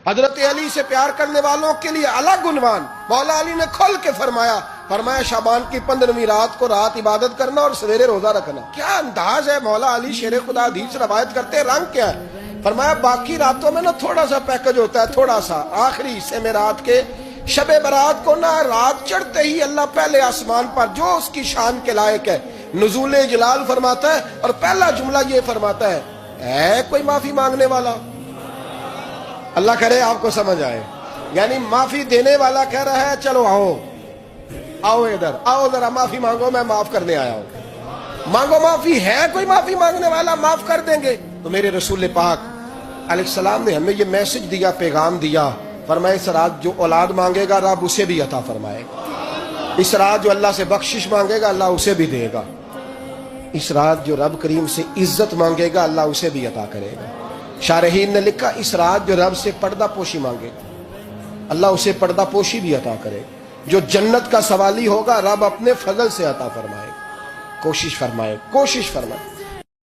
حضرت علی سے پیار کرنے والوں کے لیے الگ عنوان مولا علی نے کھول کے فرمایا شعبان کی 15ویں رات کو رات عبادت کرنا اور سویرے روزہ رکھنا. کیا انداز ہے مولا علی شیر خدا حدیث روایت کرتے. رنگ کیا ہے؟ فرمایا باقی راتوں میں نا تھوڑا سا پیکج ہوتا ہے, تھوڑا سا آخری حصے میں رات کے شب برات کو نا رات چڑھتے ہی اللہ پہلے آسمان پر جو اس کی شان کے لائق ہے نزول جلال فرماتا ہے, اور پہلا جملہ یہ فرماتا ہے کوئی معافی مانگنے والا. اللہ کرے آپ کو سمجھ آئے. یعنی معافی دینے والا کہہ رہا ہے چلو آؤ ادھر آؤ ذرا معافی مانگو, میں معاف کرنے آیا ہوں. مانگو معافی. ہے کوئی معافی مانگنے والا؟ معاف کر دیں گے. تو میرے رسول پاک علیہ السلام نے ہمیں یہ میسج دیا, پیغام دیا, فرمایا اس رات جو اولاد مانگے گا رب اسے بھی عطا فرمائے گا. اس رات جو اللہ سے بخشش مانگے گا اللہ اسے بھی دے گا. اس رات جو رب کریم سے عزت مانگے گا اللہ اسے بھی عطا کرے گا. شارحین نے لکھا اس رات جو رب سے پردہ پوشی مانگے گا اللہ اسے پردہ پوشی بھی عطا کرے گا. جو جنت کا سوالی ہوگا رب اپنے فضل سے عطا فرمائے گا. کوشش فرمائے.